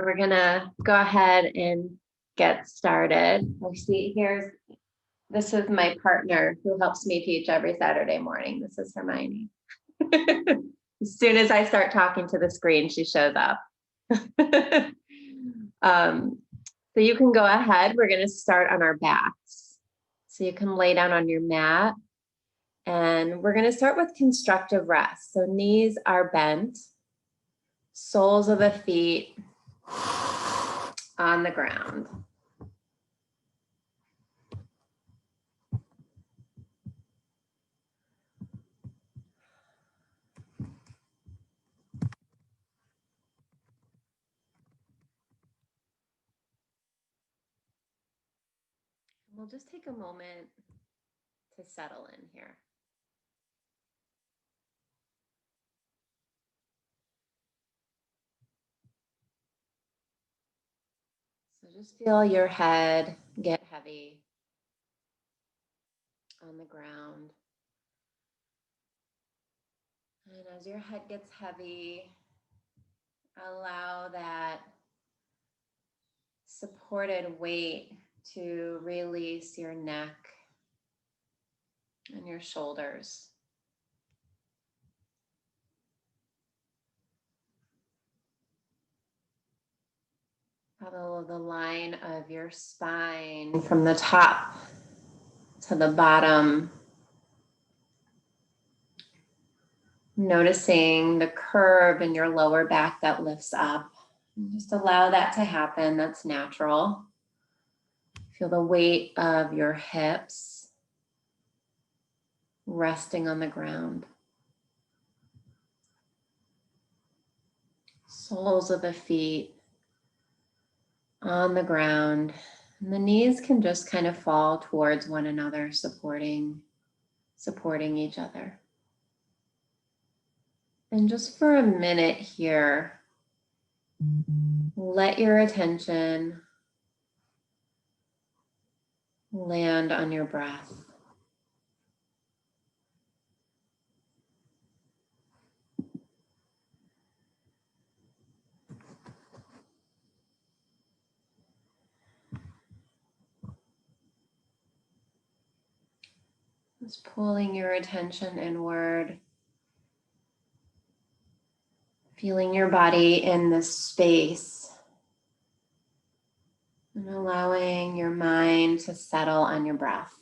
We're gonna go ahead and get started. We see this is my partner who helps me teach every Saturday morning. This is Hermione. As soon as I start talking to the screen, she shows up. So you can go ahead. We're gonna start on our backs. So you can lay down on your mat. And we're gonna start with constructive rest. So knees are bent, soles of the feet on the ground. We'll just take a moment to settle in here. So just feel your head get heavy on the ground. And as your head gets heavy, allow that supported weight to release your neck and your shoulders. Follow the line of your spine from the top to the bottom. Noticing the curve in your lower back that lifts up. And just allow that to happen. That's natural. Feel the weight of your hips resting on the ground. Soles of the feet on the ground. And the knees can just kind of fall towards one another, supporting each other. And just for a minute here, let your attention land on your breath. Just pulling your attention inward. Feeling your body in this space. And allowing your mind to settle on your breath.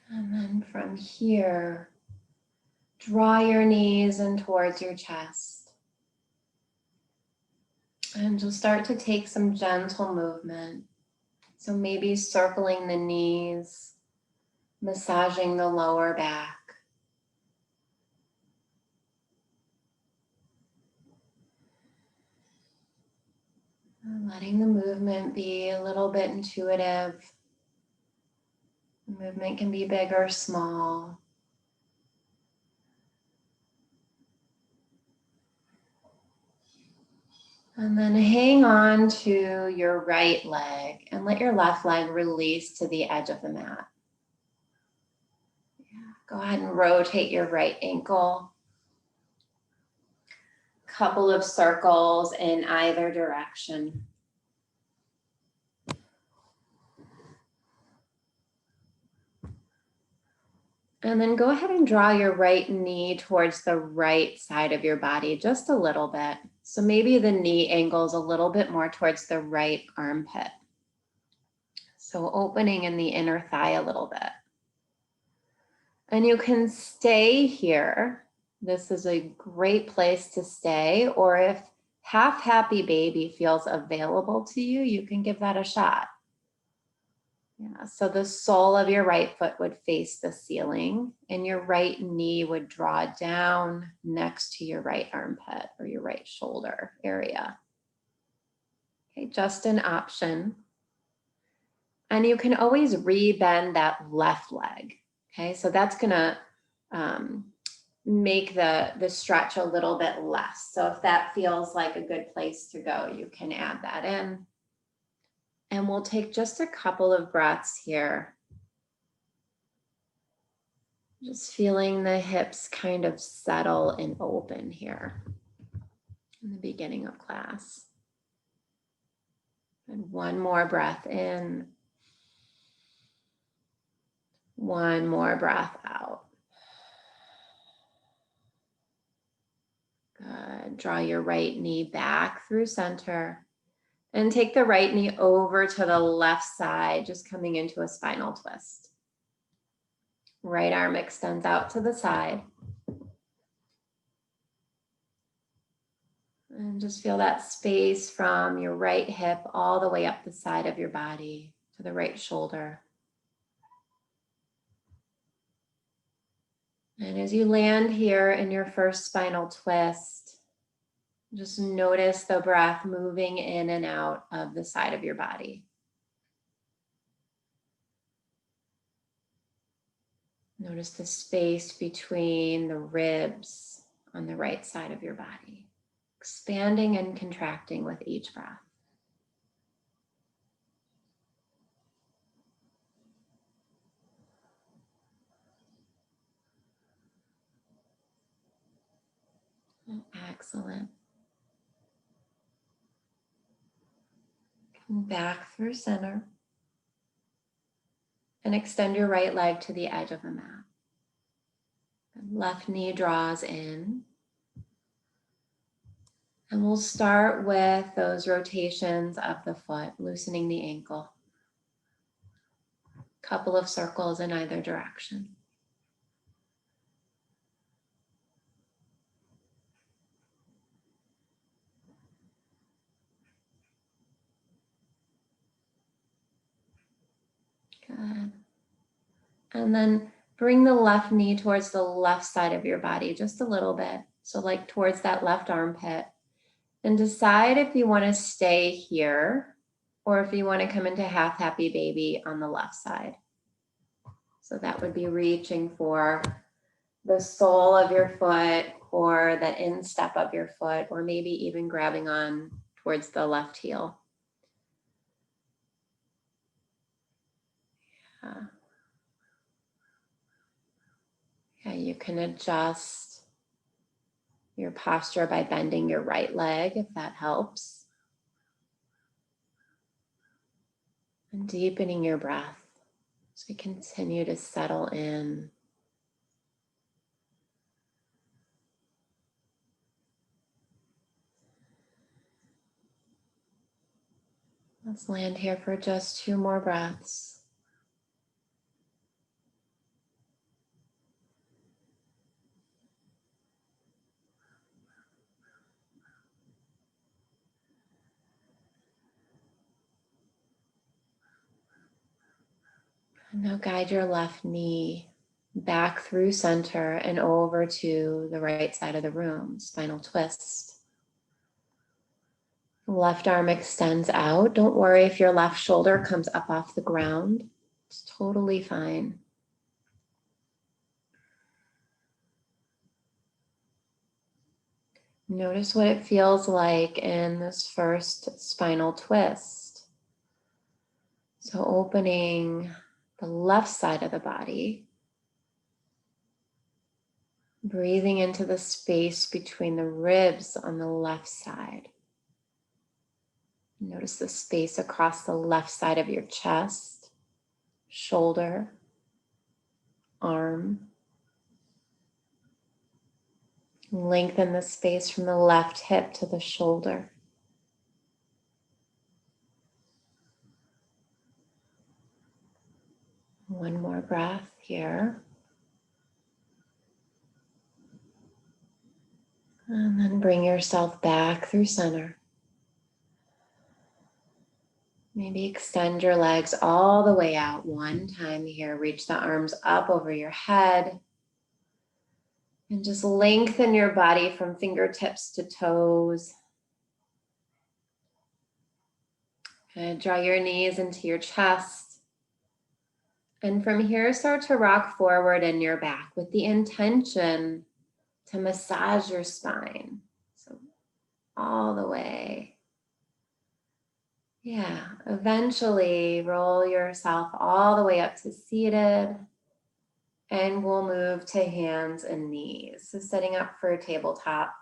And then from here, draw your knees in towards your chest. And you'll start to take some gentle movement. So maybe circling the knees, massaging the lower back. And letting the movement be a little bit intuitive. The movement can be big or small. And then hang on to your right leg and let your left leg release to the edge of the mat. Yeah. Go ahead and rotate your right ankle. Couple of circles in either direction. And then go ahead and draw your right knee towards the right side of your body, just a little bit. So maybe the knee angles a little bit more towards the right armpit. So opening in the inner thigh a little bit. And you can stay here. This is a great place to stay, or if half happy baby feels available to you, you can give that a shot. Yeah, so the sole of your right foot would face the ceiling and your right knee would draw down next to your right armpit or your right shoulder area. Okay, just an option. And you can always rebend that left leg. Okay, so that's gonna make the stretch a little bit less. So if that feels like a good place to go, you can add that in. And we'll take just a couple of breaths here. Just feeling the hips kind of settle and open here in the beginning of class. And one more breath in. One more breath out. Good. Draw your right knee back through center and take the right knee over to the left side, just coming into a spinal twist. Right arm extends out to the side. And just feel that space from your right hip all the way up the side of your body to the right shoulder. And as you land here in your first spinal twist, just notice the breath moving in and out of the side of your body. Notice the space between the ribs on the right side of your body, expanding and contracting with each breath. Excellent. Come back through center and extend your right leg to the edge of the mat. Left knee draws in. And we'll start with those rotations of the foot, loosening the ankle. Couple of circles in either direction. Good. And then bring the left knee towards the left side of your body just a little bit. So like towards that left armpit. And decide if you want to stay here or if you want to come into half happy baby on the left side. So that would be reaching for the sole of your foot or the instep of your foot, or maybe even grabbing on towards the left heel. Yeah, you can adjust your posture by bending your right leg if that helps. And deepening your breath as we continue to settle in. Let's land here for just 2 more breaths. And now guide your left knee back through center and over to the right side of the room, spinal twist. Left arm extends out. Don't worry if your left shoulder comes up off the ground. It's totally fine. Notice what it feels like in this first spinal twist. So opening the left side of the body, breathing into the space between the ribs on the left side. Notice the space across the left side of your chest, shoulder, arm. Lengthen the space from the left hip to the shoulder. One more breath here. And then bring yourself back through center. Maybe extend your legs all the way out one time here. Reach the arms up over your head. And just lengthen your body from fingertips to toes. And draw your knees into your chest. And from here, start to rock forward in your back with the intention to massage your spine. So all the way. Yeah, eventually roll yourself all the way up to seated. And we'll move to hands and knees. So setting up for a tabletop.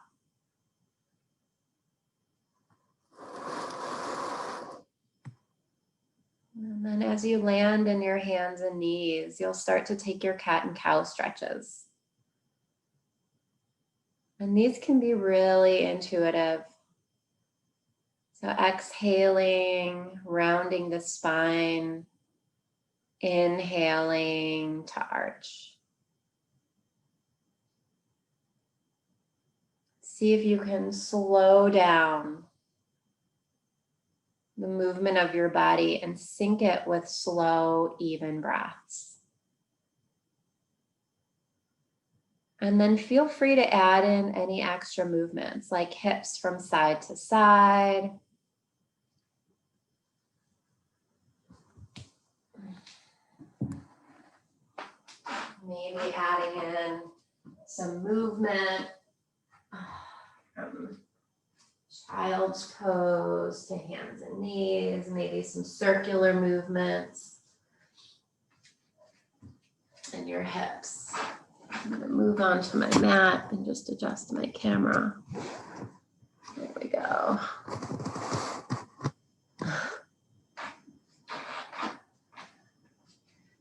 And then as you land in your hands and knees, you'll start to take your cat and cow stretches. And these can be really intuitive. So exhaling, rounding the spine, inhaling to arch. See if you can slow down the movement of your body and sync it with slow, even breaths. And then feel free to add in any extra movements like hips from side to side. Maybe adding in some movement from child's pose to hands and knees, maybe some circular movements in your hips. I'm going to move on to my mat and just adjust my camera. There we go.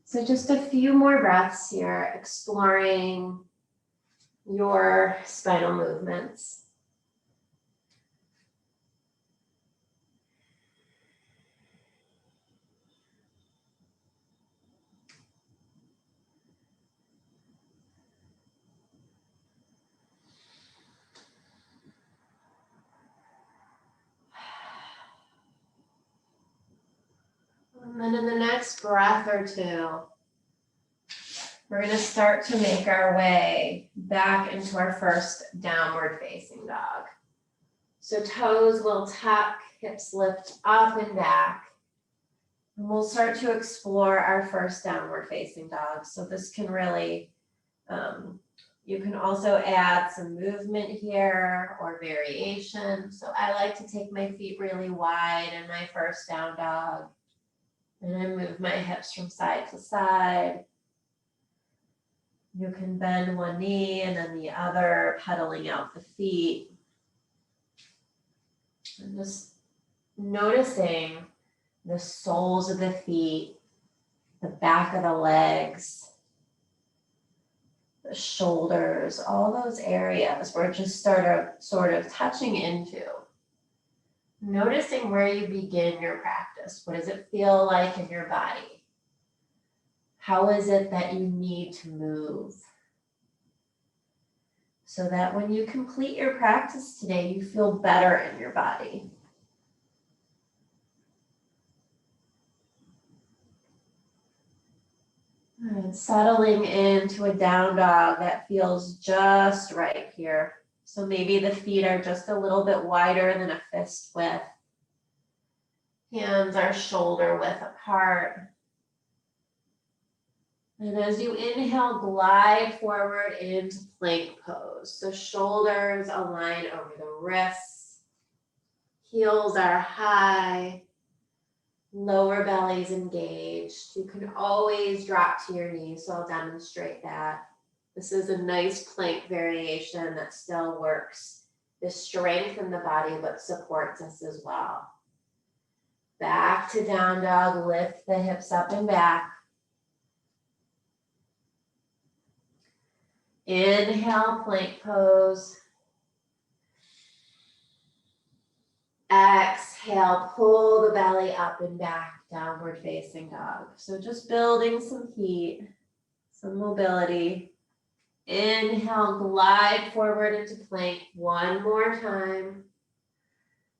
So just a few more breaths here, exploring your spinal movements. And then in the next breath or two, we're going to start to make our way back into our first downward facing dog. So toes will tuck, hips lift up and back. And we'll start to explore our first downward facing dog. So this can really, you can also add some movement here or variation. So I like to take my feet really wide in my first down dog. And I move my hips from side to side. You can bend one knee and then the other, pedaling out the feet. And just noticing the soles of the feet, the back of the legs, the shoulders, all those areas we're just sort of touching into. Noticing where you begin your practice. What does it feel like in your body? How is it that you need to move? So that when you complete your practice today, you feel better in your body. And settling into a down dog that feels just right here. So maybe the feet are just a little bit wider than a fist width. Hands are shoulder width apart. And as you inhale, glide forward into plank pose. So shoulders align over the wrists. Heels are high. Lower belly's engaged. You can always drop to your knees, so I'll demonstrate that. This is a nice plank variation that still works the strength in the body, but supports us as well. Back to down dog, lift the hips up and back. Inhale, plank pose. Exhale, pull the belly up and back, downward facing dog. So just building some heat, some mobility. Inhale, glide forward into plank one more time.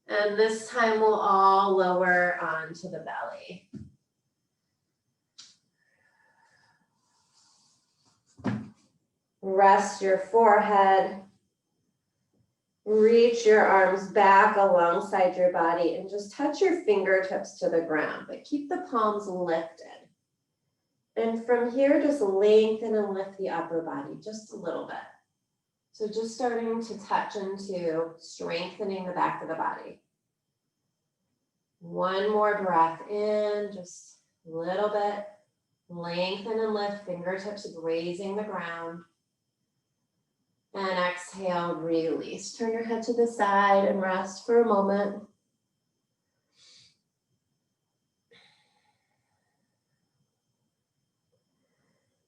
And this time we'll all lower onto the belly. Rest your forehead. Reach your arms back alongside your body and just touch your fingertips to the ground, but keep the palms lifted. And from here, just lengthen and lift the upper body just a little bit. So just starting to touch into strengthening the back of the body. One more breath in, just a little bit. Lengthen and lift, fingertips grazing the ground. And exhale, release. Turn your head to the side and rest for a moment.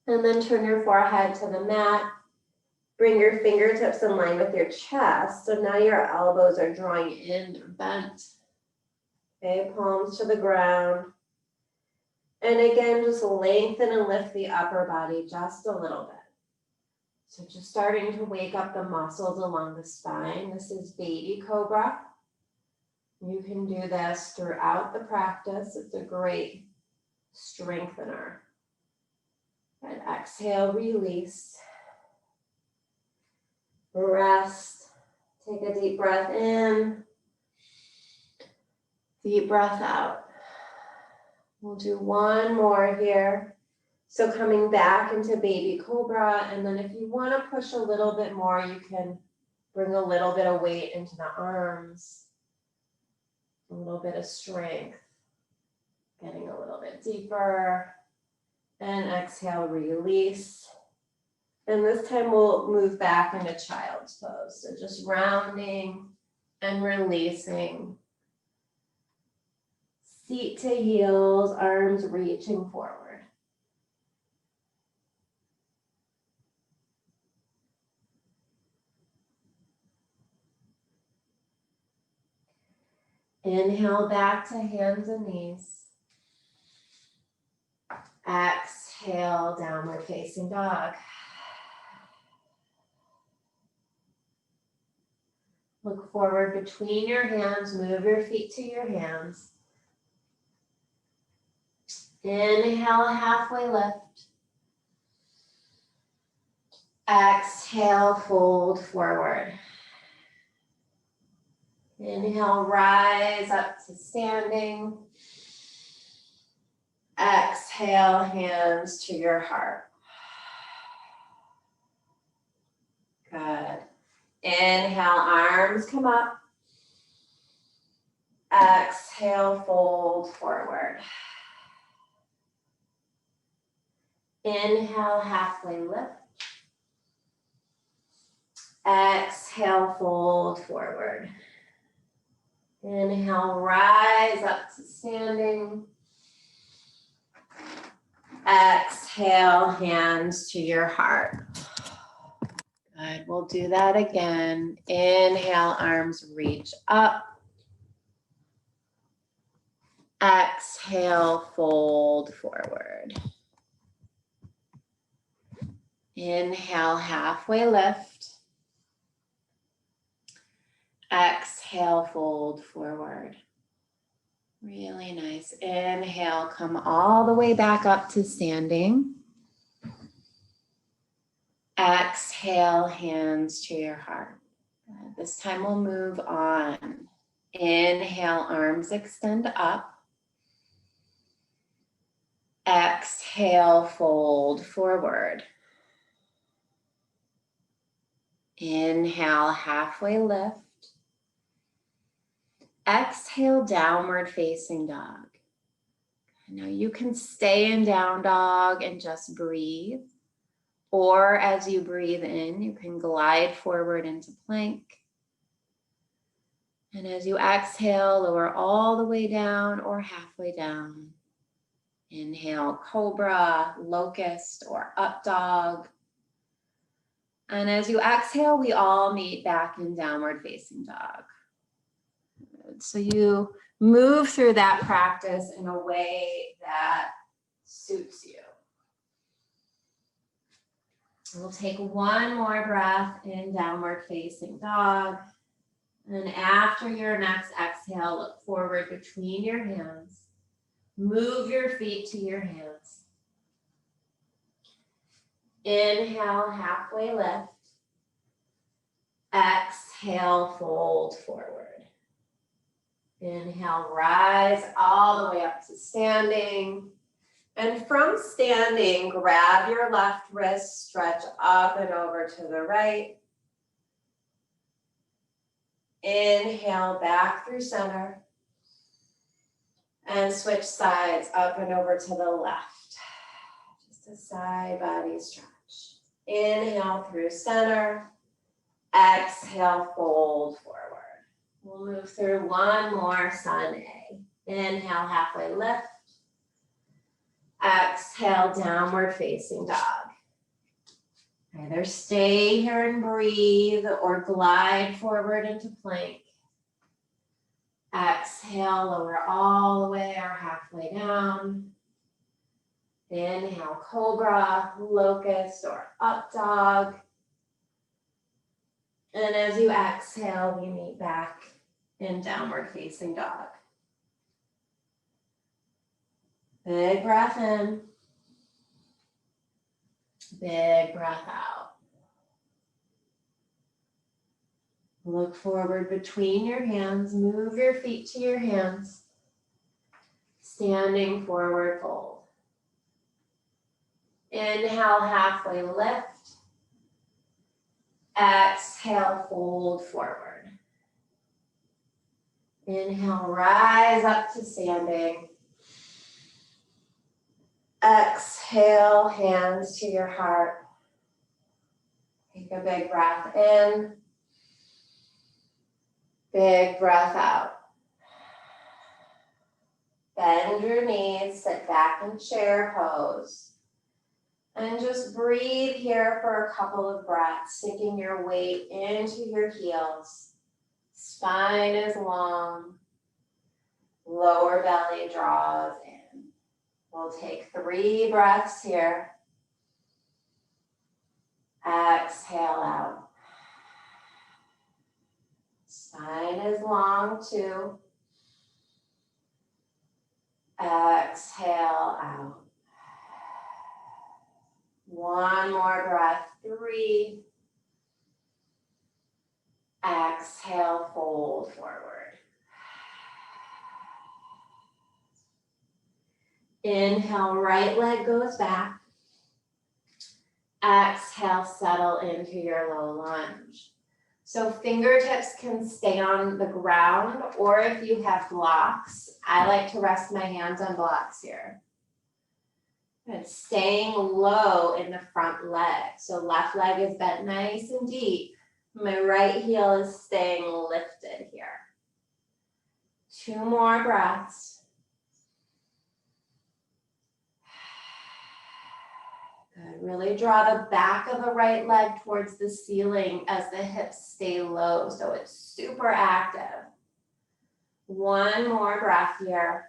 And then turn your forehead to the mat. Bring your fingertips in line with your chest. So now your elbows are drawing in, they're bent. Okay, palms to the ground. And again, just lengthen and lift the upper body just a little bit. So just starting to wake up the muscles along the spine. This is baby cobra. You can do this throughout the practice. It's a great strengthener. And exhale, release. Rest. Take a deep breath in. Deep breath out. We'll do one more here. So coming back into baby cobra, and then if you want to push a little bit more, you can bring a little bit of weight into the arms, a little bit of strength, getting a little bit deeper, and exhale, release. And this time we'll move back into child's pose. So just rounding and releasing. Seat to heels, arms reaching forward. Inhale back to hands and knees. Exhale, downward facing dog. Look forward between your hands, move your feet to your hands. Inhale, halfway lift. Exhale, fold forward. Inhale, rise up to standing. Exhale, hands to your heart. Good. Inhale, arms come up. Exhale, fold forward. Inhale, halfway lift. Exhale, fold forward. Inhale, rise up to standing. Exhale, hands to your heart. Good, we'll do that again. Inhale, arms reach up. Exhale, fold forward. Inhale, halfway lift. Exhale, fold forward. Really nice. Inhale, come all the way back up to standing. Exhale, hands to your heart. Good. This time we'll move on. Inhale, arms extend up. Exhale, fold forward. Inhale, halfway lift. Exhale, downward facing dog. Now you can stay in down dog and just breathe. Or as you breathe in, you can glide forward into plank. And as you exhale, lower all the way down or halfway down. Inhale, cobra, locust, or up dog. And as you exhale, we all meet back in downward facing dog. So you move through that practice in a way that suits you. We'll take one more breath in downward facing dog. And after your next exhale, look forward between your hands. Move your feet to your hands. Inhale, halfway lift. Exhale, fold forward. Inhale, rise all the way up to standing. And from standing, grab your left wrist, stretch up and over to the right. Inhale, back through center. And switch sides, up and over to the left. Just a side body stretch. Inhale through center. Exhale, fold forward. We'll move through one more sun A. Inhale, halfway lift. Exhale, downward facing dog. Either stay here and breathe or glide forward into plank. Exhale, lower all the way or halfway down. Inhale, Cobra, Locust, or Up Dog. And as you exhale, we meet back in downward facing dog. Big breath in. Big breath out. Look forward between your hands. Move your feet to your hands. Standing forward fold. Inhale, halfway lift. Exhale, fold forward. Inhale, rise up to standing. Exhale, hands to your heart. Take a big breath in. Big breath out. Bend your knees, sit back in chair pose. And just breathe here for a couple of breaths, sinking your weight into your heels. Spine is long. Lower belly draws in. We'll take 3 breaths here. Exhale out. Spine is long too. Exhale out. One more breath, 3. Exhale, fold forward. Inhale, right leg goes back. Exhale, settle into your low lunge. So fingertips can stay on the ground, or if you have blocks, I like to rest my hands on blocks here. And staying low in the front leg. So left leg is bent nice and deep. My right heel is staying lifted here. 2 more breaths. Good. Really draw the back of the right leg towards the ceiling as the hips stay low, so it's super active. 1 more breath here.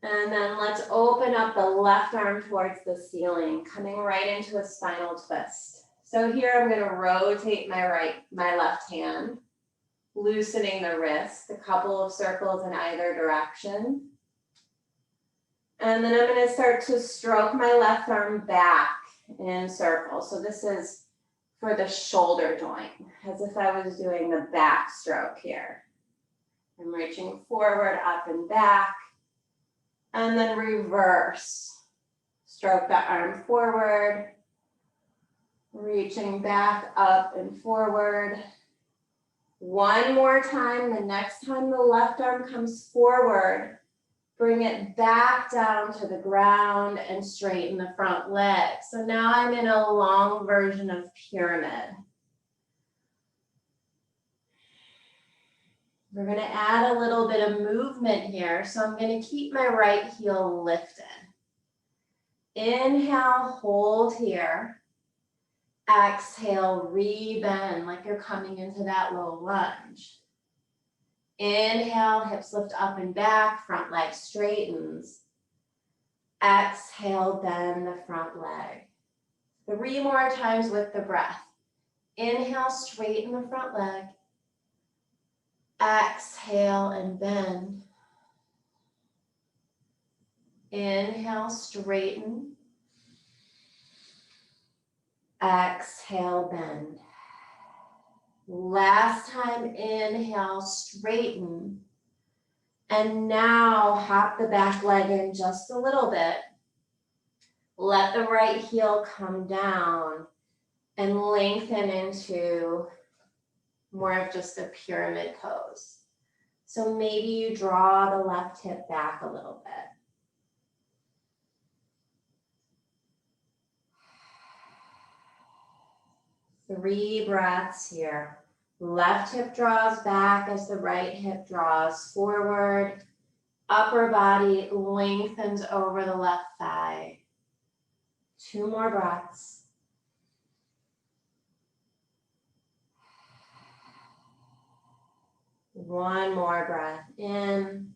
And then let's open up the left arm towards the ceiling, coming right into a spinal twist. So here I'm going to rotate my left hand, loosening the wrist, a couple of circles in either direction. And then I'm going to start to stroke my left arm back in circles. So this is for the shoulder joint, as if I was doing the back stroke here. I'm reaching forward, up and back. And then reverse. Stroke the arm forward. Reaching back, up and forward. 1 more time. The next time the left arm comes forward, bring it back down to the ground and straighten the front leg. So now I'm in a long version of pyramid. We're going to add a little bit of movement here. So I'm going to keep my right heel lifted. Inhale, hold here. Exhale, re-bend like you're coming into that low lunge. Inhale, hips lift up and back, front leg straightens. Exhale, bend the front leg. 3 more times with the breath. Inhale, straighten the front leg. Exhale and bend. Inhale, straighten. Exhale, bend. Last time, inhale, straighten. And now hop the back leg in just a little bit. Let the right heel come down and lengthen into more of just a pyramid pose. So maybe you draw the left hip back a little bit. Three breaths here. Left hip draws back as the right hip draws forward. Upper body lengthens over the left thigh. 2 more breaths. One more breath in.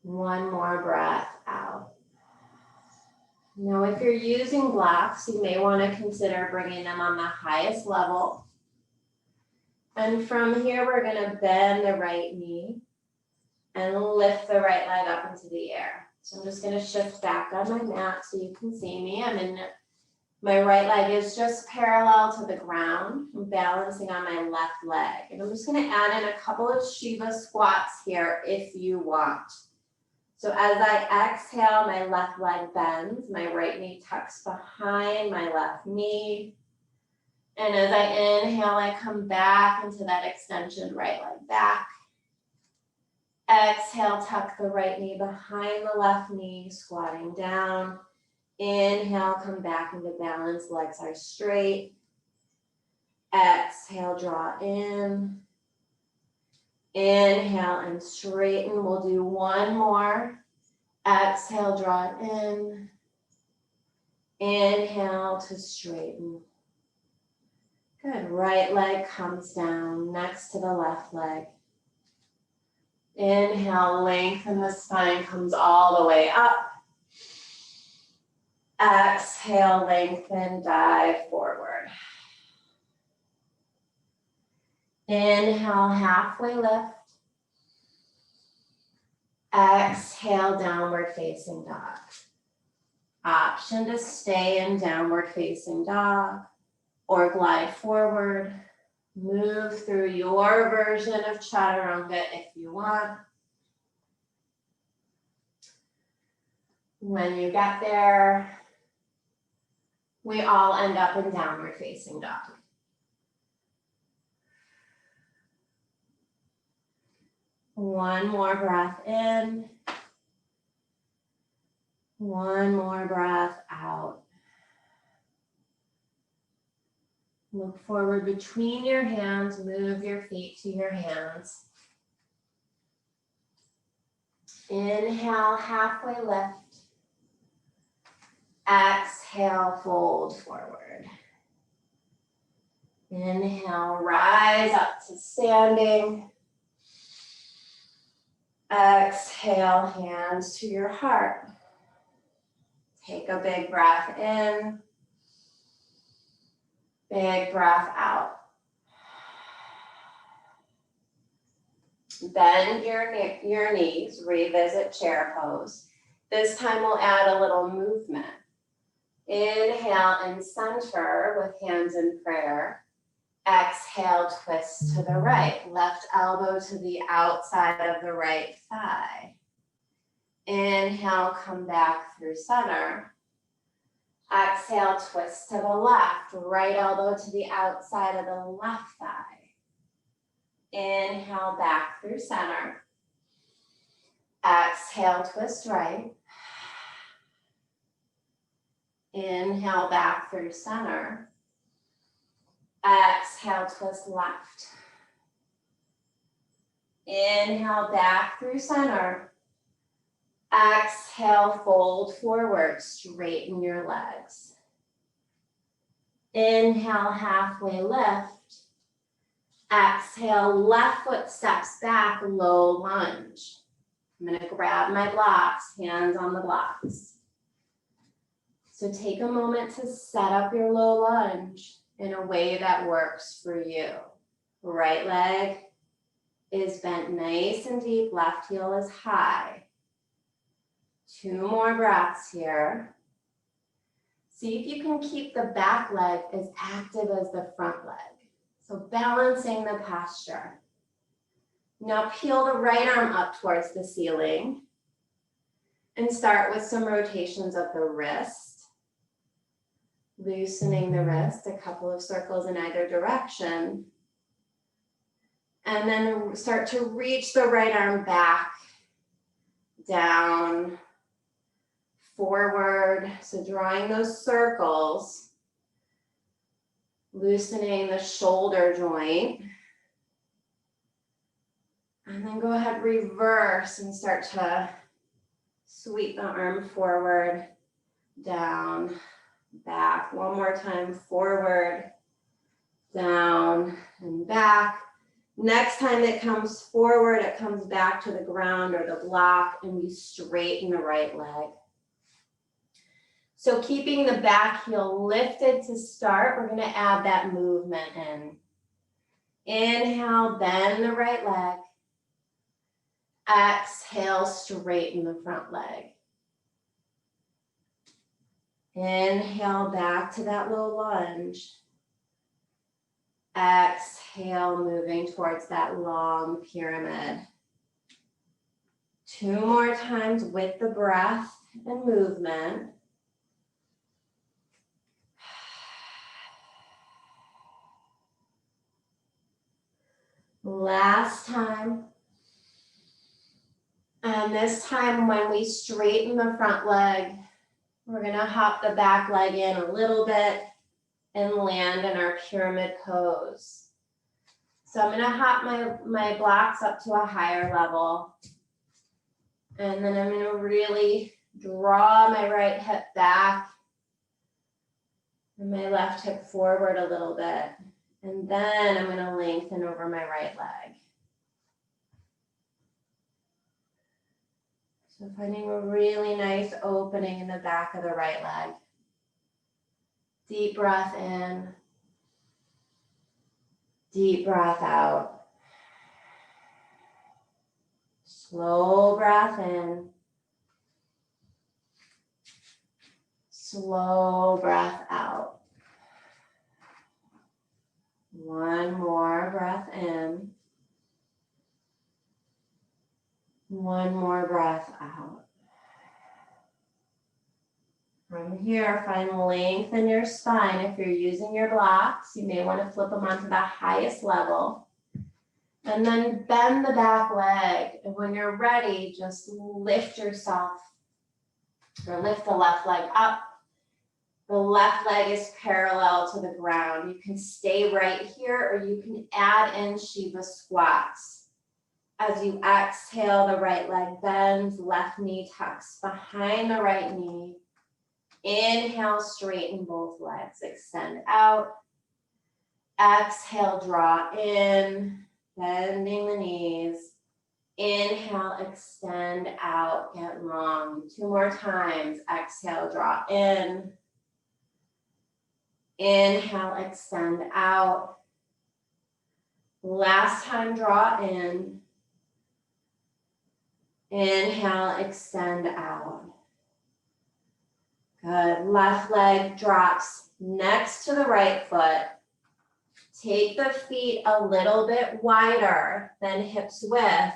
One more breath out. Now, if you're using blocks, you may want to consider bringing them on the highest level. And from here, we're going to bend the right knee and lift the right leg up into the air. So I'm just going to shift back on my mat so you can see me. My right leg is just parallel to the ground. I'm balancing on my left leg. And I'm just going to add in a couple of Shiva squats here if you want. So as I exhale, my left leg bends, my right knee tucks behind my left knee. And as I inhale, I come back into that extension, right leg back. Exhale, tuck the right knee behind the left knee, squatting down. Inhale, come back into balance, legs are straight. Exhale, draw in. Inhale and straighten. We'll do one more. Exhale, draw it in. Inhale to straighten. Good. Right leg comes down next to the left leg. Inhale, lengthen the spine, comes all the way up. Exhale, lengthen, dive forward. Inhale, halfway lift. Exhale, downward facing dog. Option to stay in downward facing dog or glide forward. Move through your version of chaturanga if you want. When you get there, we all end up in downward facing dog. One more breath in. One more breath out. Look forward between your hands. Move your feet to your hands. Inhale, halfway lift. Exhale, fold forward. Inhale, rise up to standing. Exhale, hands to your heart. Take a big breath in. Big breath out. Bend your knees, revisit chair pose. This time we'll add a little movement. Inhale and center with hands in prayer. Exhale, twist to the right. Left elbow to the outside of the right thigh. Inhale, come back through center. Exhale, twist to the left. Right elbow to the outside of the left thigh. Inhale, back through center. Exhale, twist right. Inhale, back through center. Exhale, twist left. Inhale, back through center. Exhale, fold forward, straighten your legs. Inhale, halfway lift. Exhale, left foot steps back, low lunge. I'm going to grab my blocks, hands on the blocks. So take a moment to set up your low lunge in a way that works for you. Right leg is bent nice and deep, left heel is high. 2 more breaths here. See if you can keep the back leg as active as the front leg. So balancing the posture. Now peel the right arm up towards the ceiling and start with some rotations of the wrist. Loosening the wrist, a couple of circles in either direction. And then start to reach the right arm back, down, forward. So drawing those circles, loosening the shoulder joint. And then go ahead, reverse and start to sweep the arm forward, down, back. One more time, forward, down, and back. Next time it comes forward, it comes back to the ground or the block, and we straighten the right leg. So keeping the back heel lifted to start, we're gonna add that movement in. Inhale, bend the right leg. Exhale, straighten the front leg. Inhale, back to that low lunge. Exhale, moving towards that long pyramid. 2 more times with the breath and movement. Last time. And this time when we straighten the front leg, we're gonna hop the back leg in a little bit and land in our pyramid pose. So I'm gonna hop my blocks up to a higher level. And then I'm gonna really draw my right hip back and my left hip forward a little bit. And then I'm gonna lengthen over my right leg. So finding a really nice opening in the back of the right leg. Deep breath in. Deep breath out. Slow breath in. Slow breath out. One more breath in. One more breath out. From here, find length in your spine. If you're using your blocks, you may want to flip them onto the highest level. And then bend the back leg. And when you're ready, just lift yourself, or lift the left leg up. The left leg is parallel to the ground. You can stay right here, or you can add in Shiva squats. As you exhale, the right leg bends, left knee tucks behind the right knee. Inhale, straighten both legs, extend out. Exhale, draw in, bending the knees. Inhale, extend out, get long. 2 more times. Exhale, draw in. Inhale, extend out. Last time, draw in. Inhale, extend out. Good. Left leg drops next to the right foot. Take the feet a little bit wider than hips width.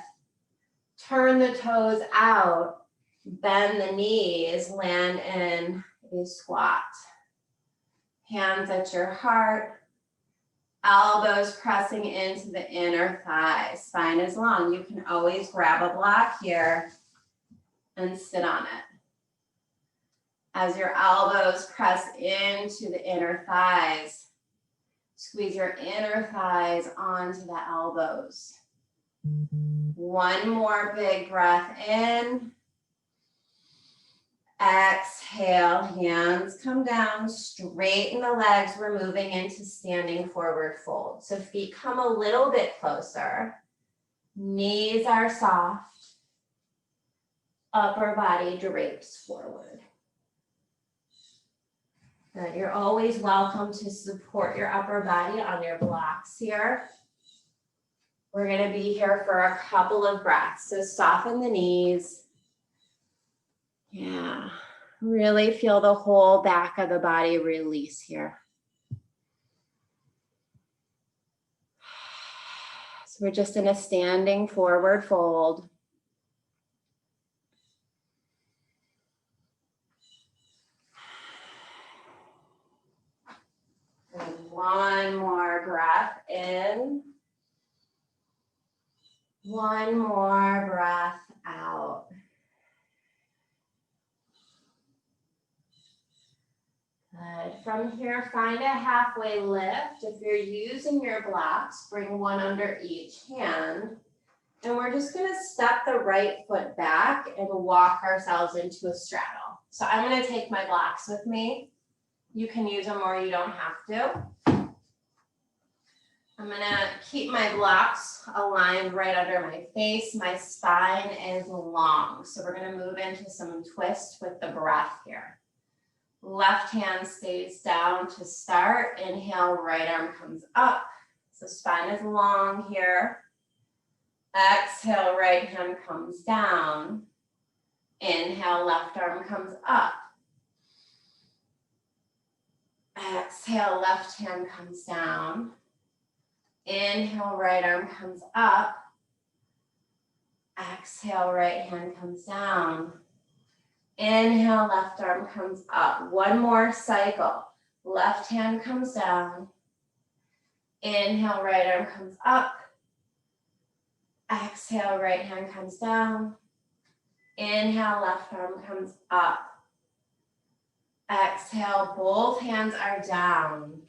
Turn the toes out. Bend the knees. Land in a squat. Hands at your heart. Elbows pressing into the inner thighs. Spine is long. You can always grab a block here and sit on it. As your elbows press into the inner thighs, squeeze your inner thighs onto the elbows. One more big breath in. Exhale, hands come down, straighten the legs. We're moving into standing forward fold. So feet come a little bit closer. Knees are soft. Upper body drapes forward. Good. You're always welcome to support your upper body on your blocks here. We're going to be here for a couple of breaths. So soften the knees. Yeah. Really feel the whole back of the body release here. So we're just in a standing forward fold. And one more breath in. One more breath out. Good. From here, find a halfway lift. If you're using your blocks, bring one under each hand. And we're just going to step the right foot back and walk ourselves into a straddle. So I'm going to take my blocks with me. You can use them or you don't have to. I'm going to keep my blocks aligned right under my face. My spine is long. So we're going to move into some twist with the breath here. Left hand stays down to start. Inhale, right arm comes up. So spine is long here. Exhale, right hand comes down. Inhale, left arm comes up. Exhale, left hand comes down. Inhale, right arm comes up. Exhale, right hand comes down. Inhale, left arm comes up. One more cycle. Left hand comes down. Inhale, right arm comes up. Exhale, right hand comes down. Inhale, left arm comes up. Exhale, both hands are down.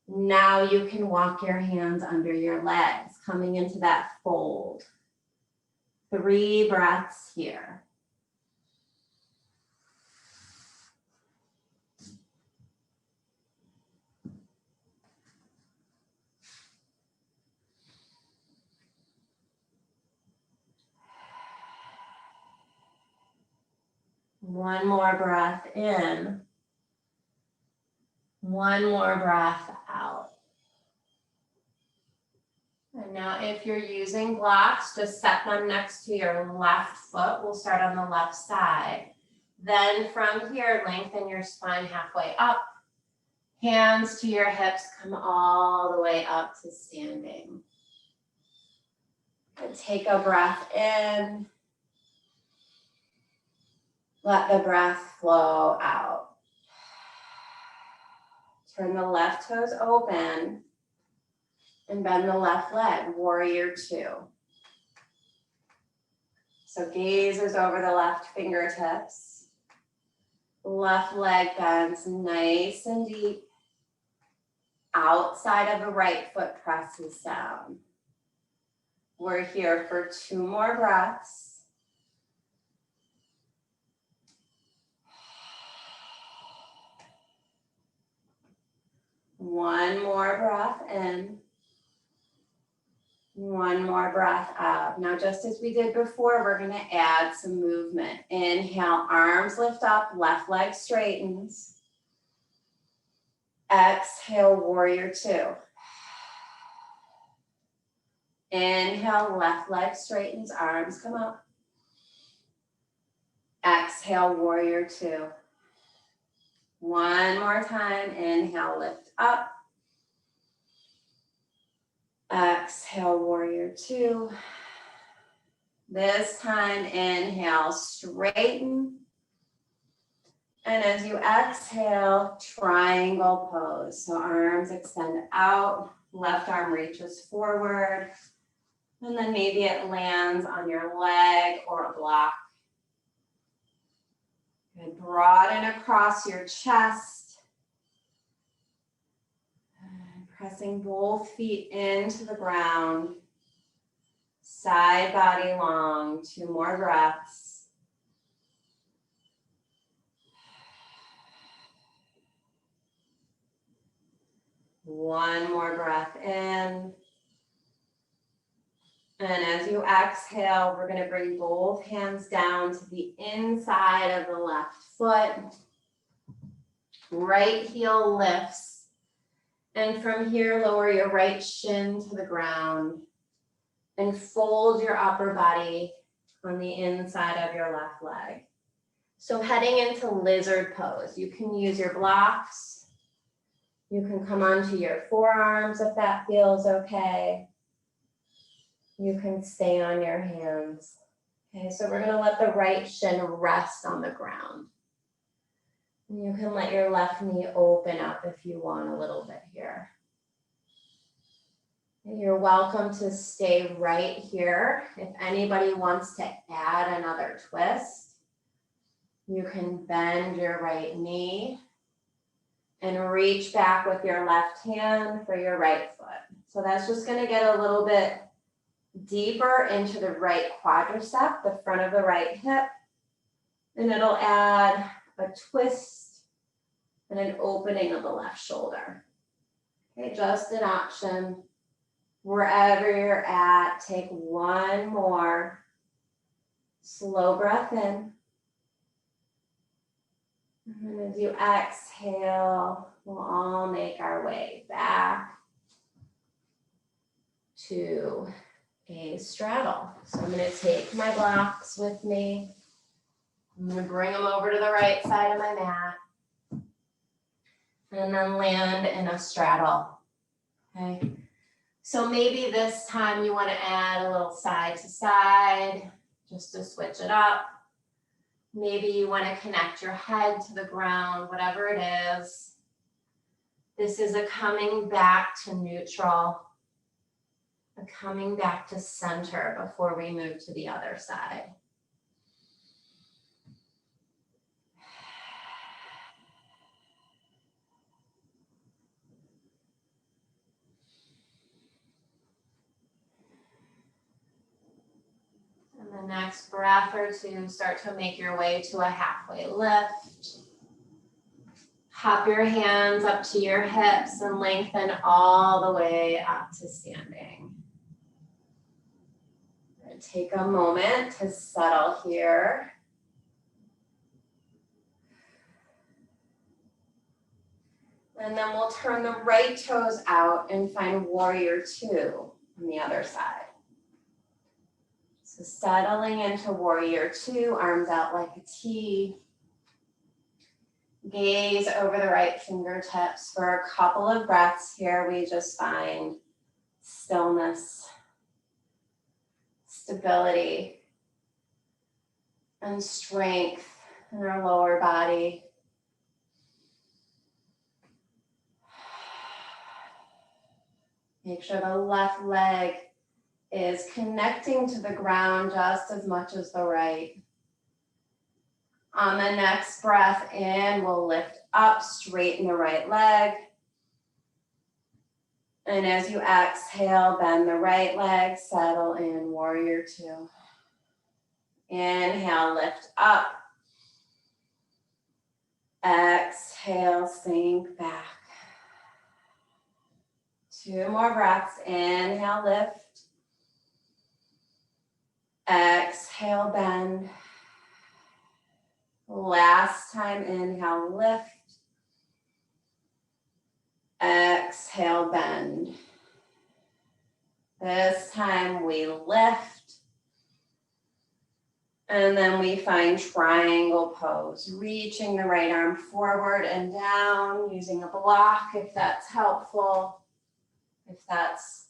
Now you can walk your hands under your legs, coming into that fold. 3 breaths here. One more breath in. One more breath out. And now if you're using blocks, just set them next to your left foot. We'll start on the left side. Then from here, lengthen your spine halfway up. Hands to your hips, come all the way up to standing. And take a breath in. Let the breath flow out. Turn the left toes open and bend the left leg, warrior 2. So gaze is over the left fingertips. Left leg bends nice and deep. Outside of the right foot presses down. We're here for 2 more breaths. One more breath in. One more breath out. Now, just as we did before, we're going to add some movement. Inhale, arms lift up, left leg straightens. Exhale, warrior 2. Inhale, left leg straightens, arms come up. Exhale, warrior 2. One more time, inhale, lift up. Exhale, warrior 2. This time, inhale, straighten. And as you exhale, triangle pose. So arms extend out, left arm reaches forward, and then maybe it lands on your leg or a block. Good. Broaden across your chest. Pressing both feet into the ground. Side body long. 2 more breaths. One more breath in. And as you exhale, we're going to bring both hands down to the inside of the left foot. Right heel lifts. And from here, lower your right shin to the ground and fold your upper body on the inside of your left leg. So heading into lizard pose, you can use your blocks. You can come onto your forearms if that feels okay. You can stay on your hands. Okay, so we're gonna let the right shin rest on the ground. You can let your left knee open up if you want a little bit here. And you're welcome to stay right here. If anybody wants to add another twist, you can bend your right knee and reach back with your left hand for your right foot. So that's just gonna get a little bit deeper into the right quadricep, the front of the right hip, and it'll add a twist and an opening of the left shoulder. Okay, just an option. Wherever you're at, take one more slow breath in. And then as you exhale, we'll all make our way back to a straddle. So I'm going to take my blocks with me. I'm going to bring them over to the right side of my mat. And then land in a straddle. Okay. So maybe this time you want to add a little side to side just to switch it up. Maybe you want to connect your head to the ground, whatever it is. This is a coming back to neutral, a coming back to center before we move to the other side. And the next breath or two, start to make your way to a halfway lift. Hop your hands up to your hips and lengthen all the way up to standing. And take a moment to settle here. And then we'll turn the right toes out and find warrior two on the other side. So settling into warrior two, arms out like a T. Gaze over the right fingertips for a couple of breaths here. We just find stillness, stability, and strength in our lower body. Make sure the left leg is connecting to the ground just as much as the right. On the next breath in, we'll lift up, straighten the right leg. And as you exhale, bend the right leg, settle in warrior two. Inhale, lift up. Exhale, sink back. Two more breaths. Inhale, lift. Exhale, bend. Last time, inhale, lift. Exhale, bend. This time we lift. And then we find triangle pose, reaching the right arm forward and down, using a block if that's helpful, if that's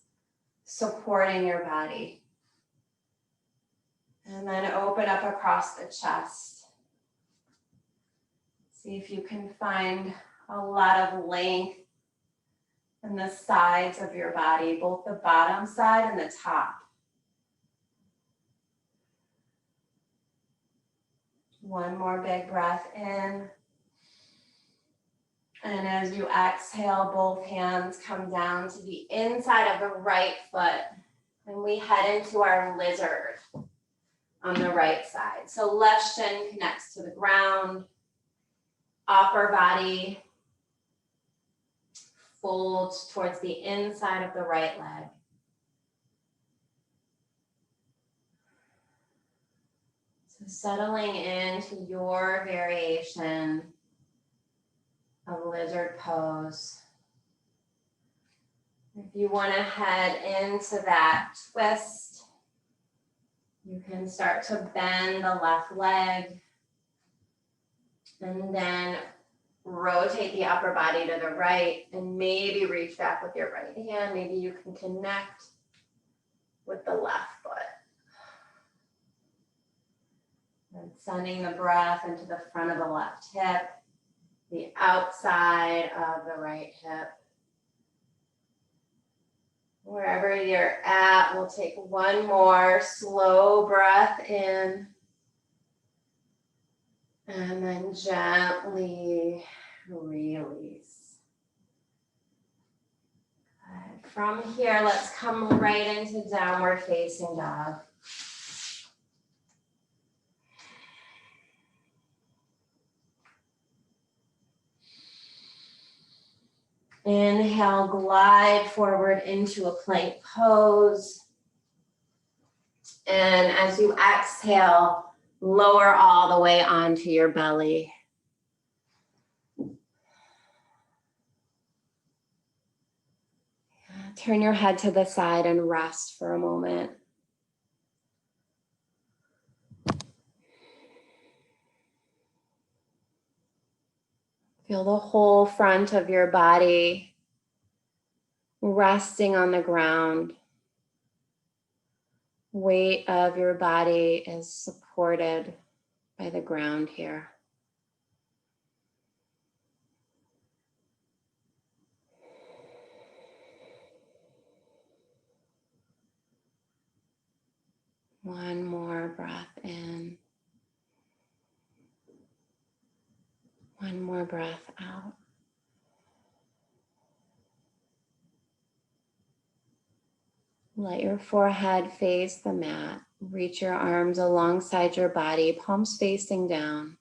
supporting your body. And then open up across the chest. See if you can find a lot of length in the sides of your body, both the bottom side and the top. One more big breath in. And as you exhale, both hands come down to the inside of the right foot. And we head into our lizard on the right side. So left shin connects to the ground. Upper body folds towards the inside of the right leg. So settling into your variation a lizard pose. If you want to head into that twist, you can start to bend the left leg and then rotate the upper body to the right and maybe reach back with your right hand. Maybe you can connect with the left foot. And sending the breath into the front of the left hip, the outside of the right hip. Wherever you're at, we'll take one more slow breath in. And then gently release. Good. From here, let's come right into downward facing dog. Inhale, glide forward into a plank pose. And as you exhale, lower all the way onto your belly. Turn your head to the side and rest for a moment. Feel the whole front of your body resting on the ground. Weight of your body is supported by the ground here. One more breath in. One more breath out. Let your forehead face the mat. Reach your arms alongside your body, palms facing down.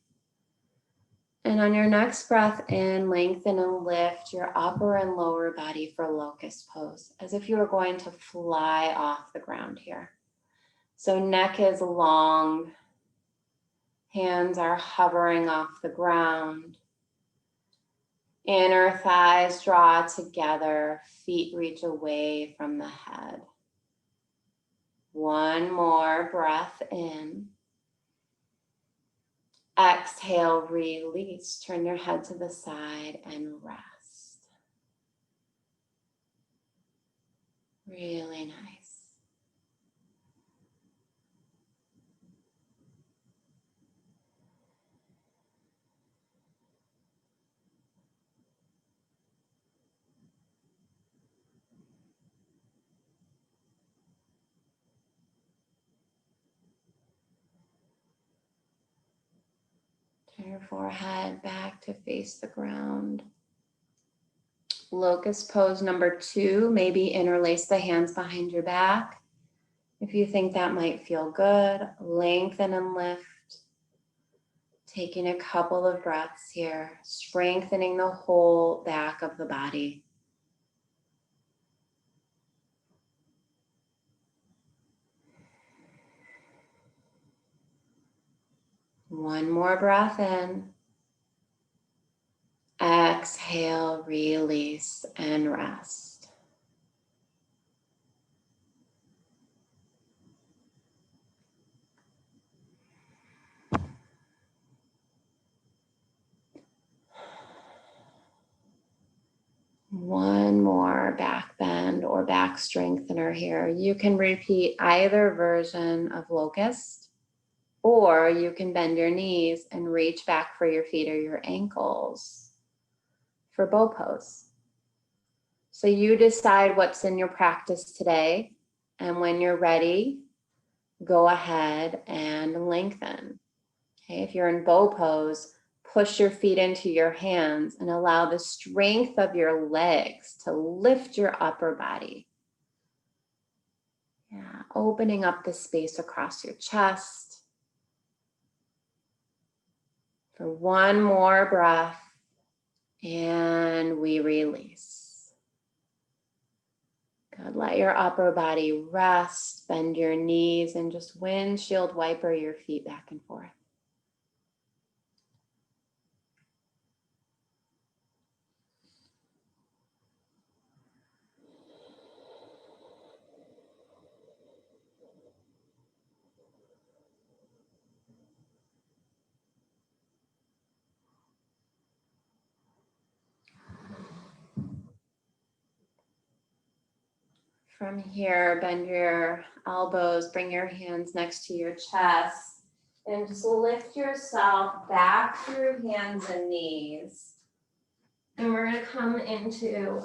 And on your next breath in, lengthen and lift your upper and lower body for Locust Pose, as if you were going to fly off the ground here. So neck is long, hands are hovering off the ground. Inner thighs draw together, feet reach away from the head. One more breath in. Exhale, release. Turn your head to the side and rest. Really nice. Turn your forehead back to face the ground. Locust Pose number 2, maybe interlace the hands behind your back. If you think that might feel good, lengthen and lift. Taking a couple of breaths here, strengthening the whole back of the body. One more breath in. Exhale, release, and rest. One more back bend or back strengthener here. You can repeat either version of Locust, or you can bend your knees and reach back for your feet or your ankles for bow pose. So you decide what's in your practice today, and when you're ready, go ahead and lengthen. Okay, if you're in bow pose, push your feet into your hands and allow the strength of your legs to lift your upper body. Yeah, opening up the space across your chest. For one more breath, and we release. Good, let your upper body rest, bend your knees, and just windshield wiper your feet back and forth. From here, bend your elbows, bring your hands next to your chest, and just lift yourself back through hands and knees. And we're gonna come into,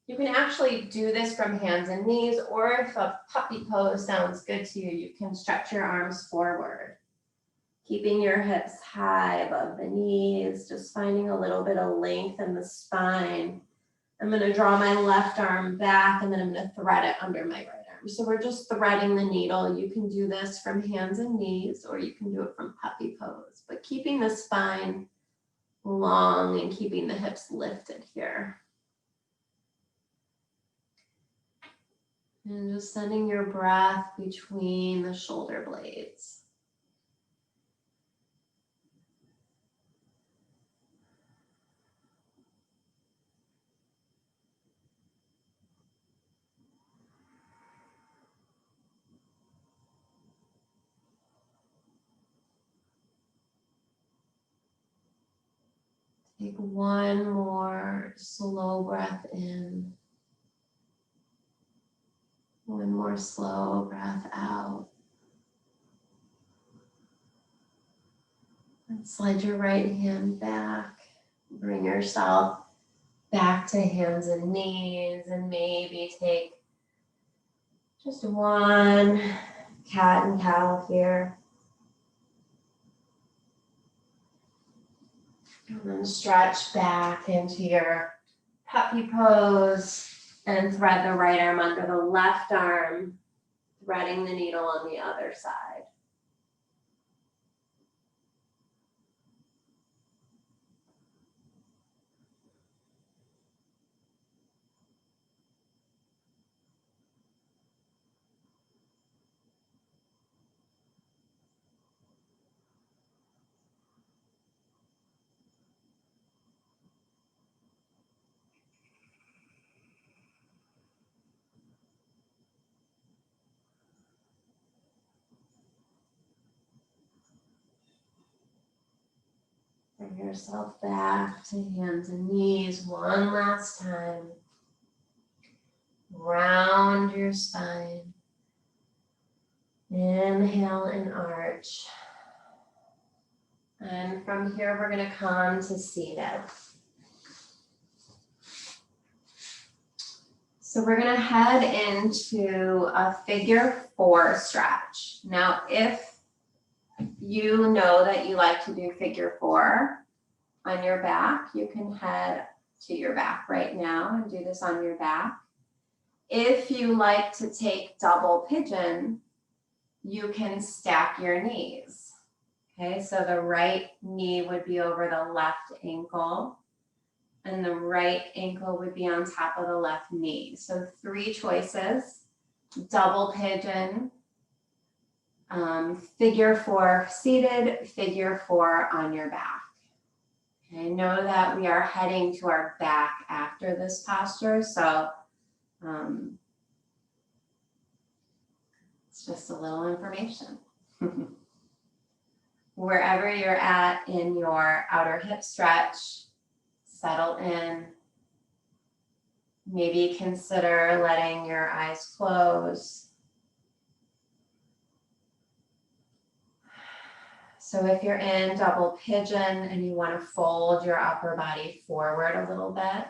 you can actually do this from hands and knees, or if a puppy pose sounds good to you, you can stretch your arms forward, keeping your hips high above the knees, just finding a little bit of length in the spine. I'm gonna draw my left arm back and then I'm gonna thread it under my right arm. So we're just threading the needle. You can do this from hands and knees, or you can do it from puppy pose, but keeping the spine long and keeping the hips lifted here. And just sending your breath between the shoulder blades. Take one more slow breath in. One more slow breath out. And slide your right hand back. Bring yourself back to hands and knees, and maybe take just one cat and cow here. And then stretch back into your puppy pose and thread the right arm under the left arm, threading the needle on the other side. Bring yourself back to hands and knees one last time. Round your spine. Inhale and arch. And from here, we're going to come to seated. So we're going to head into a figure 4 stretch. Now, if you know that you like to do figure 4 on your back, you can head to your back right now and do this on your back. If you like to take double pigeon, you can stack your knees. Okay, so the right knee would be over the left ankle, and the right ankle would be on top of the left knee. So 3 choices: double pigeon, figure 4 seated, figure 4 on your back. Okay, know that we are heading to our back after this posture, so it's just a little information. Wherever you're at in your outer hip stretch, settle in. Maybe consider letting your eyes close. So if you're in double pigeon and you want to fold your upper body forward a little bit,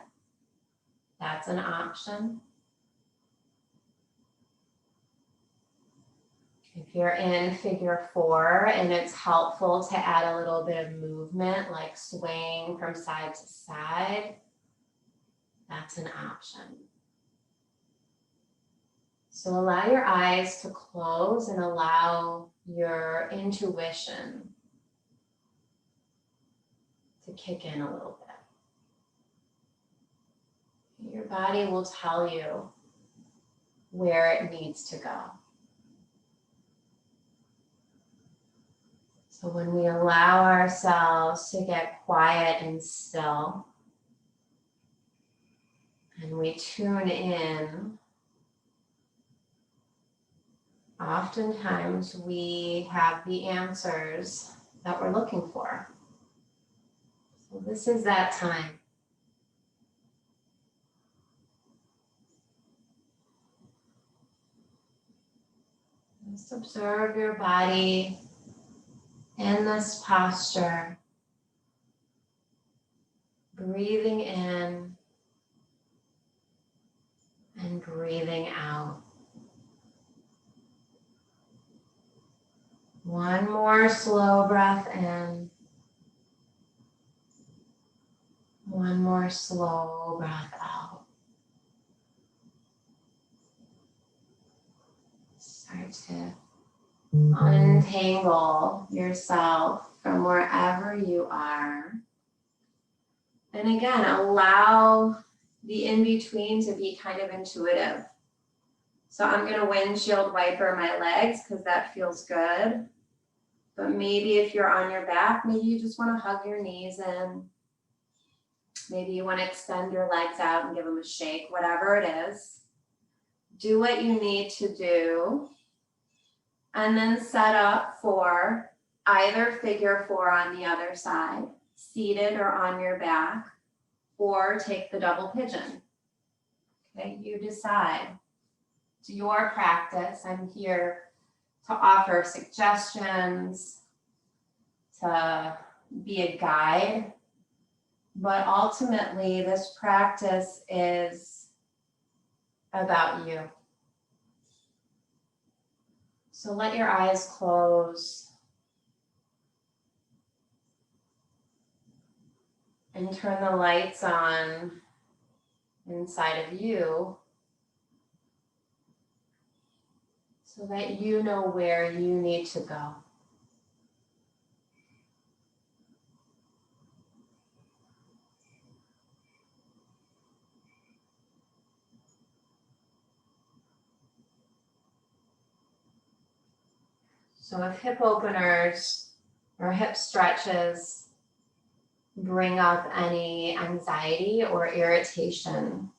that's an option. If you're in figure 4 and it's helpful to add a little bit of movement, like swaying from side to side, that's an option. So allow your eyes to close and allow your intuition to kick in a little bit. Your body will tell you where it needs to go. So when we allow ourselves to get quiet and still, and we tune in, oftentimes we have the answers that we're looking for. So this is that time. Just observe your body in this posture, breathing in and breathing out. One more slow breath in. One more slow breath out. Start to untangle yourself from wherever you are. And again, allow the in-between to be kind of intuitive. So I'm going to windshield wiper my legs because that feels good. But maybe if you're on your back, maybe you just want to hug your knees in. Maybe you want to extend your legs out and give them a shake, whatever it is. Do what you need to do. And then set up for either figure four on the other side, seated or on your back, or take the double pigeon. Okay, you decide. It's your practice. I'm here to offer suggestions, to be a guide, but ultimately this practice is about you. So let your eyes close and turn the lights on inside of you so that you know where you need to go. So if hip openers or hip stretches bring up any anxiety or irritation,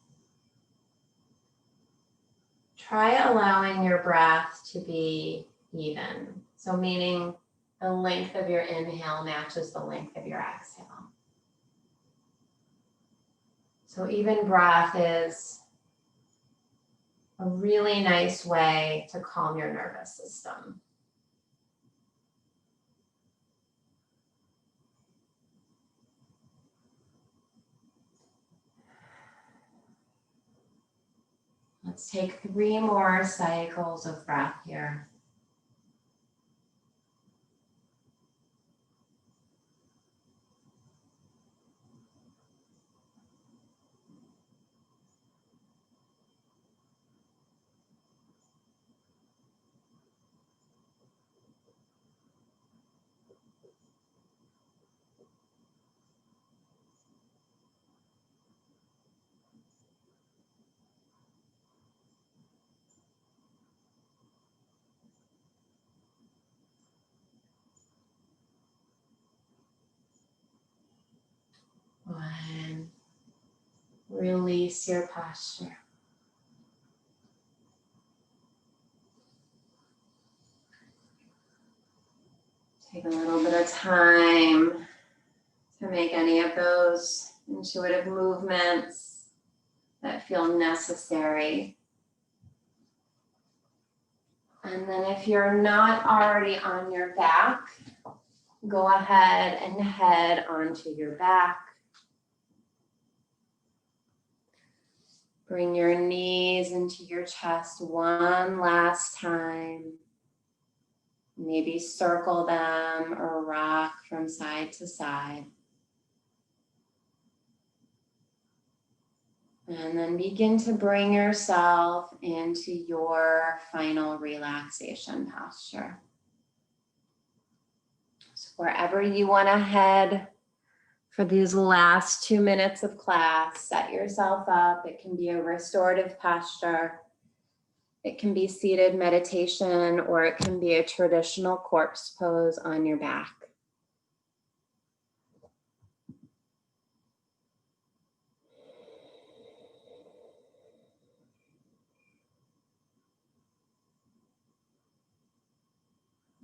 try allowing your breath to be even. So meaning the length of your inhale matches the length of your exhale. So even breath is a really nice way to calm your nervous system. Let's take 3 more cycles of breath here. One, release your posture. Take a little bit of time to make any of those intuitive movements that feel necessary. And then if you're not already on your back, go ahead and head onto your back. Bring your knees into your chest one last time. Maybe circle them or rock from side to side. And then begin to bring yourself into your final relaxation posture. So wherever you want to head for these last 2 minutes of class, set yourself up. It can be a restorative posture. It can be seated meditation, or it can be a traditional corpse pose on your back.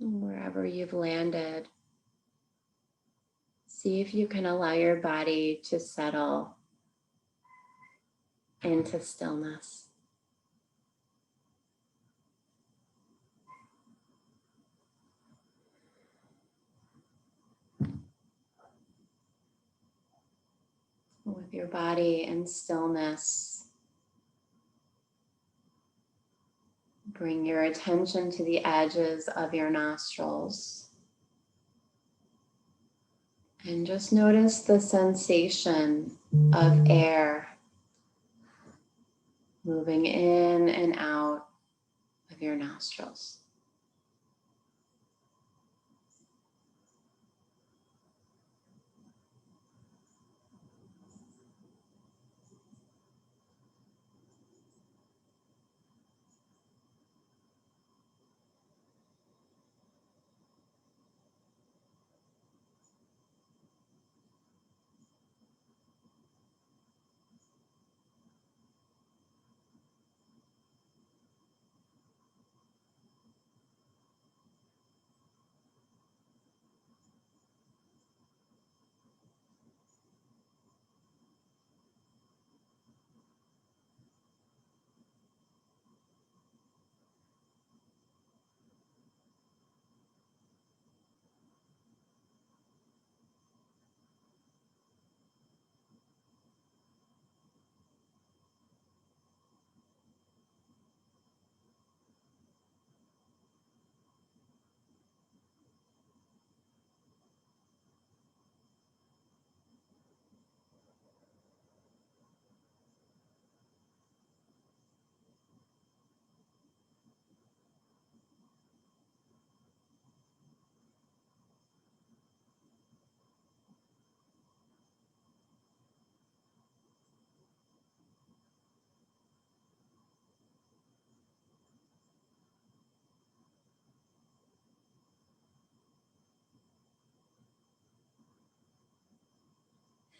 And wherever you've landed, see if you can allow your body to settle into stillness. your body in stillness. Bring your attention to the edges of your nostrils. And just notice the sensation of air moving in and out of your nostrils.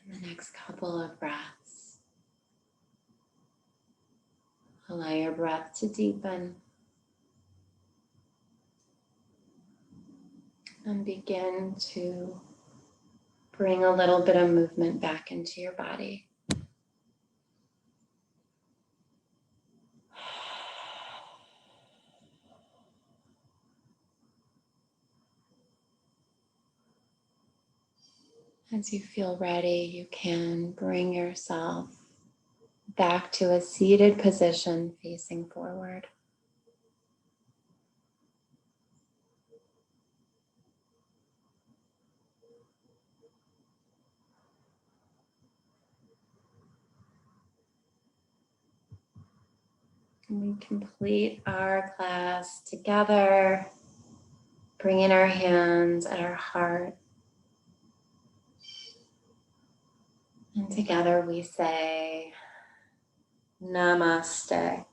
In the next couple of breaths, allow your breath to deepen and begin to bring a little bit of movement back into your body. As you feel ready, you can bring yourself back to a seated position facing forward. And we complete our class together, bringing our hands at our heart. And together we say, Namaste.